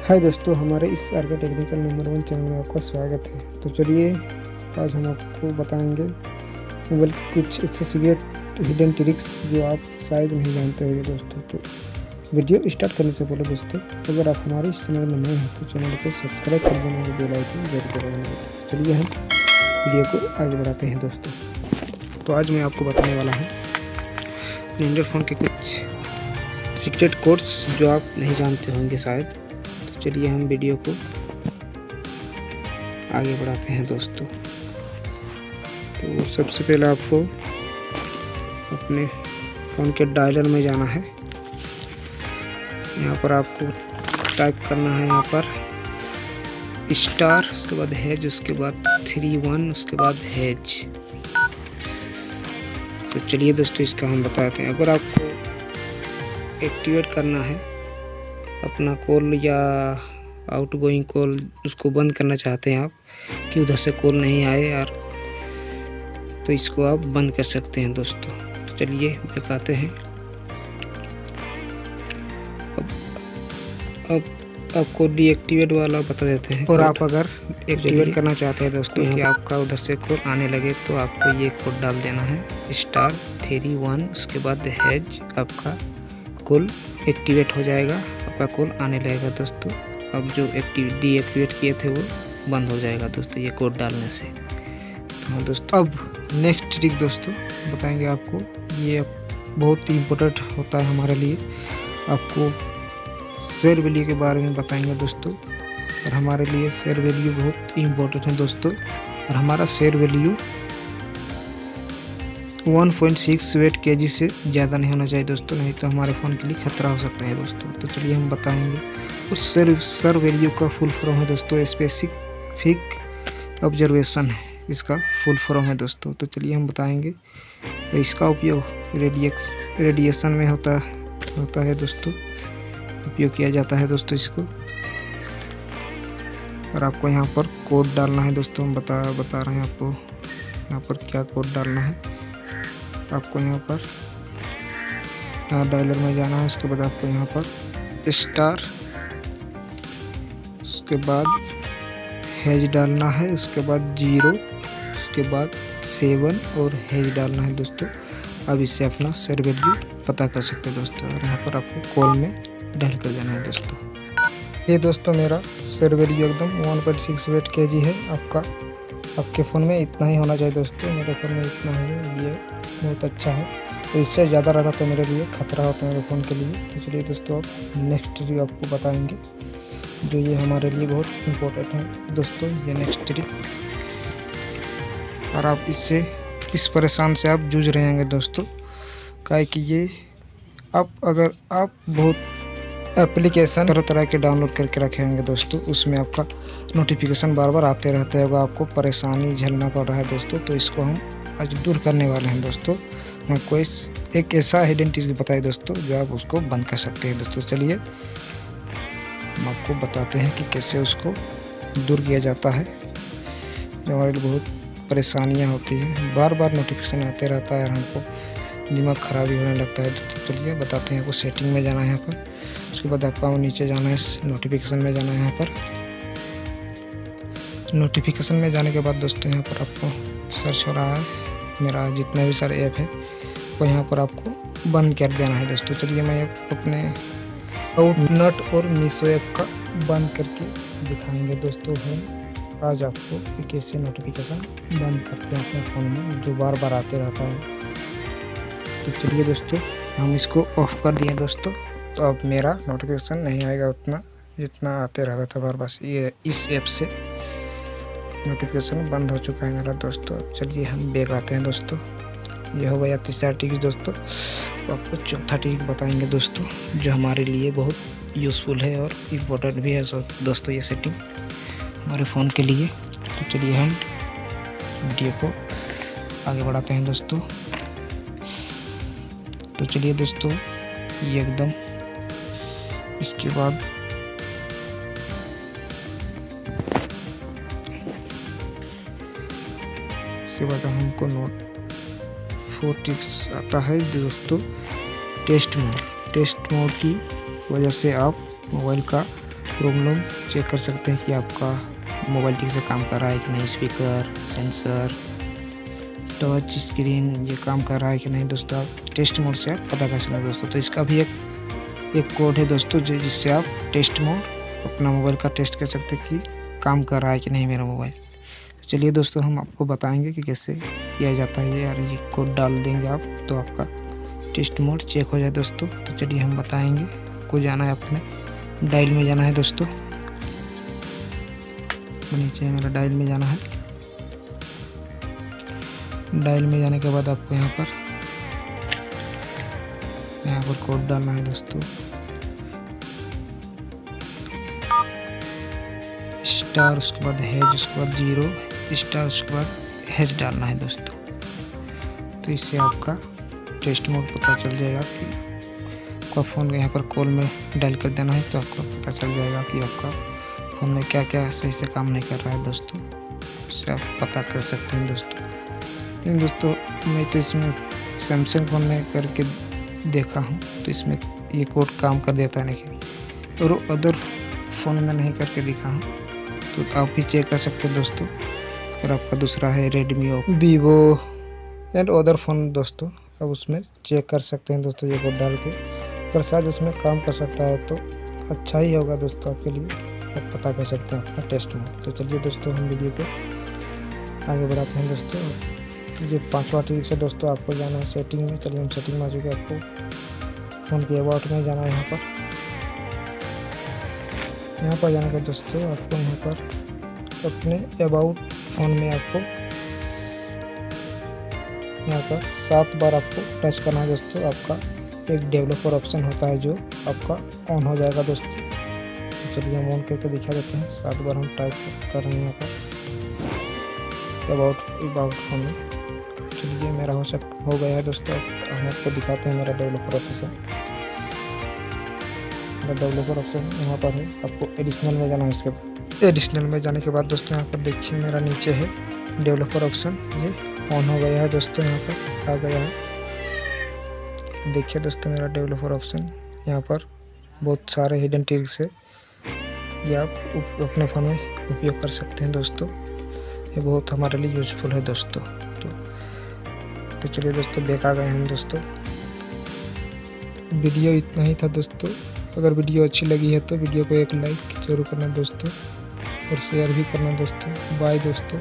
हाय दोस्तों, हमारे इस आरके टेक्निकल नंबर 1 चैनल में आपका स्वागत है। तो चलिए आज हम आपको बताएंगे मोबाइल के कुछ ऐसे सीक्रेट हिडन ट्रिक्स जो आप शायद नहीं जानते होंगे दोस्तों। तो वीडियो स्टार्ट करने से पहले दोस्तों, अगर आप हमारे इस चैनल में नए हैं तो चैनल को सब्सक्राइब कर देना और बेल आइकन जरूर दबाना। तो चलिए हम वीडियो को आगे बढ़ाते हैं दोस्तों। तो आज मैं आपको बताने वाला हूँ एंड्रॉइड फ़ोन के कुछ सीक्रेट कोड्स जो आप नहीं जानते होंगे शायद। चलिए हम वीडियो को आगे बढ़ाते हैं दोस्तों। तो सबसे पहले आपको अपने फ़ोन के डायलर में जाना है। यहाँ पर आपको टाइप करना है, यहाँ पर स्टार, उसके बाद हैज, उसके बाद 31, उसके बाद हैज। तो चलिए दोस्तों इसका हम बताते हैं। अगर आपको एक्टिवेट करना है अपना कॉल या आउटगोइंग कॉल, उसको बंद करना चाहते हैं आप कि उधर से कॉल नहीं आए यार, तो इसको आप बंद कर सकते हैं दोस्तों। तो चलिए दिखाते हैं। अब आपको डीएक्टिवेट वाला बता देते हैं। और आप अगर एक्टिवेट करना चाहते हैं दोस्तों कि आपका उधर से कॉल आने लगे, तो आपको ये कोड डाल देना है *31, उसके बाद हैज। आपका कॉल एक्टिवेट हो जाएगा, आपका कॉल आने लगेगा दोस्तों। अब जो डीएक्टिवेट किए थे वो बंद हो जाएगा दोस्तों ये कोड डालने से। तो हाँ दोस्तों, अब नेक्स्ट ट्रिक दोस्तों बताएंगे आपको। ये बहुत ही इम्पोर्टेंट होता है हमारे लिए। आपको शेयर वैल्यू के बारे में बताएंगे दोस्तों। और हमारे लिए शेयर वैल्यू बहुत इम्पोर्टेंट है दोस्तों। और हमारा शेयर वैल्यू 1.6 kg से ज़्यादा नहीं होना चाहिए दोस्तों, नहीं तो हमारे फ़ोन के लिए खतरा हो सकता है दोस्तों। तो चलिए हम बताएंगे। उस शेयर वैल्यू का फुल फॉर्म है दोस्तों स्पेसिफिक ऑब्जर्वेशन है, इसका फुल फॉर्म है दोस्तों। तो चलिए हम बताएंगे। इसका उपयोग रेडिएशन में होता है दोस्तों, उपयोग किया जाता है दोस्तों इसको। और आपको यहाँ पर कोड डालना है दोस्तों। हम बता रहे हैं आपको यहाँ पर क्या कोड डालना है। आपको यहाँ पर डायलर में जाना है, उसके बाद आपको यहाँ पर स्टार, उसके बाद हैज डालना है, उसके बाद 0, उसके बाद 7 और हैज डालना है दोस्तों। अब इससे अपना शेयर वैल्यू पता कर सकते हैं दोस्तों। और यहाँ पर आपको कॉल में डायल कर देना है दोस्तों। ये दोस्तों मेरा शेयर वैल्यू एकदम 1.6 kg है। आपके फ़ोन में इतना ही होना चाहिए दोस्तों। मेरे फ़ोन में इतना है, ये बहुत अच्छा है। तो इससे ज़्यादा रहता तो मेरे लिए खतरा होता है मेरे फ़ोन के लिए। तो चलिए दोस्तों अब नेक्स्ट ट्रिक आपको बताएंगे, जो ये हमारे लिए बहुत इम्पोर्टेंट है दोस्तों, ये नेक्स्ट ट्रिक। और आप इस परेशान से आप जूझ रहे होंगे दोस्तों, काहे कि ये अगर आप बहुत एप्लीकेशन तरह के डाउनलोड करके रखे होंगे दोस्तों, उसमें आपका नोटिफिकेशन बार बार आते रहते होगा, आपको परेशानी झेलना पड़ रहा है दोस्तों। तो इसको हम आज दूर करने वाले हैं दोस्तों। हमको एक ऐसा हिडन ट्रिक बताए दोस्तों जो आप उसको बंद कर सकते हैं दोस्तों। चलिए हम आपको बताते हैं कि कैसे उसको दूर किया जाता है। जो हमारे लिए बहुत परेशानियां होती हैं, बार बार नोटिफिकेशन आते रहता है और हमको दिमाग खराबी होने लगता है। तो चलिए बताते हैं। आपको सेटिंग में जाना है यहाँ पर, उसके बाद आपको नीचे जाना है, नोटिफिकेशन में जाना है। यहाँ पर नोटिफिकेशन में जाने के बाद दोस्तों यहाँ पर आपको सर्च हो रहा है मेरा जितने भी सारे ऐप है, तो यहाँ पर आपको बंद कर देना है दोस्तों। चलिए मैं अपने आउटनट और मीशो ऐप का बंद करके दिखाएंगे दोस्तों। हम आज आपको कैसे नोटिफिकेशन बंद करते हैं अपने फ़ोन में, जो बार बार आते रहता है। तो चलिए दोस्तों हम इसको ऑफ कर दिए दोस्तों। तो अब मेरा नोटिफिकेशन नहीं आएगा उतना जितना आते रहता था बार बार। ये इस ऐप से नोटिफिकेशन बंद हो चुका है मेरा दोस्तों। चलिए हम बैक आते हैं दोस्तों। ये हो गया तीसरा ट्रिक दोस्तों। तो आपको चौथा ट्रिक बताएंगे दोस्तों, जो हमारे लिए बहुत यूज़फुल है और इम्पोर्टेंट भी है दोस्तों, ये सेटिंग हमारे फ़ोन के लिए। तो चलिए हम वीडियो को आगे बढ़ाते हैं दोस्तों। तो चलिए दोस्तों ये एकदम, इसके बाद हमको नोट 4 ट्रिक्स आता है दोस्तों। टेस्ट मोड की वजह से आप मोबाइल का प्रॉब्लम चेक कर सकते हैं कि आपका मोबाइल ठीक से काम कर रहा है कि नहीं, स्पीकर, सेंसर, टच स्क्रीन ये काम कर रहा है कि नहीं दोस्तों। आप टेस्ट मोड से आप पता कर सकते हैं दोस्तों। तो इसका भी एक कोड है दोस्तों जिससे आप टेस्ट मोड अपना मोबाइल का टेस्ट कर सकते हैं कि काम कर रहा है कि नहीं मेरा मोबाइल। तो चलिए दोस्तों हम आपको बताएंगे कि कैसे किया जाता है यार, ये कोड डाल देंगे आप तो आपका टेस्ट मोड चेक हो जाए दोस्तों। तो चलिए हम बताएंगे। आपको जाना है अपने डायल में जाना है दोस्तों, नीचे मेरा डायल में जाना है। डायल में जाने के बाद आपको यहाँ पर कोड डालना है दोस्तों, स्टार, उसके बाद हैज, उसके बाद 0 स्टार, उसके बाद हैज डालना है दोस्तों। तो इससे आपका टेस्ट मोड पता चल जाएगा कि आपका फ़ोन यहाँ पर कॉल में डायल कर देना है तो आपको पता चल जाएगा कि आपका फ़ोन में क्या क्या सही से काम नहीं कर रहा है दोस्तों। इससे आप पता कर सकते हैं दोस्तों। लेकिन दोस्तों मैं तो इसमें सैमसंग फ़ोन में करके देखा हूँ तो इसमें ये कोड काम कर देता है, लेकिन और अदर फ़ोन में नहीं करके दिखा हूँ। तो आप भी चेक कर सकते हैं दोस्तों। अगर आपका दूसरा है रेडमी और वीवो एंड अदर फ़ोन दोस्तों, अब उसमें चेक कर सकते हैं दोस्तों ये कोड डाल के। अगर शायद उसमें काम कर सकता है तो अच्छा ही होगा दोस्तों आपके लिए, आप पता कर सकते हैं अपना टेस्ट में। तो चलिए दोस्तों हम वीडियो को आगे बढ़ाते हैं दोस्तों। ये 5वां ट्रिक से दोस्तों आपको जाना है सेटिंग में। चलिए हम सेटिंग में आ चुके हैं। आपको फ़ोन के अबाउट में जाना है। यहाँ पर जाने का दोस्तों आपको यहाँ पर अपने अबाउट फ़ोन में आपको यहाँ पर 7 बार आपको टच करना है दोस्तों। आपका एक डेवलपर ऑप्शन होता है जो आपका ऑन हो जाएगा दोस्तों। तो चलिए हम ऑन करके दिखा देते हैं। 7 बार हम टाइप कर रहे हैं यहाँ पर अबाउट फ़ोन में। चलिए मेरा हो गया है दोस्तों। हम आपको दिखाते हैं मेरा डेवलपर ऑप्शन। मेरा डेवलपर ऑप्शन यहाँ पर है। आपको एडिशनल में जाना है। इसके एडिशनल में जाने के बाद दोस्तों यहाँ पर देखिए मेरा नीचे है डेवलपर ऑप्शन, ये ऑन हो गया है दोस्तों। यहाँ पर आ गया है। देखिए दोस्तों मेरा डेवलपर ऑप्शन यहाँ पर बहुत सारे हिडन ट्रिक्स है, ये आप अपने फ़ोन में उपयोग कर सकते हैं दोस्तों। ये बहुत हमारे लिए यूजफुल है दोस्तों। तो चलिए दोस्तों बैक आ गए हम दोस्तों। वीडियो इतना ही था दोस्तों। अगर वीडियो अच्छी लगी है तो वीडियो को एक लाइक जरूर करना दोस्तों और शेयर भी करना दोस्तों। बाय दोस्तों।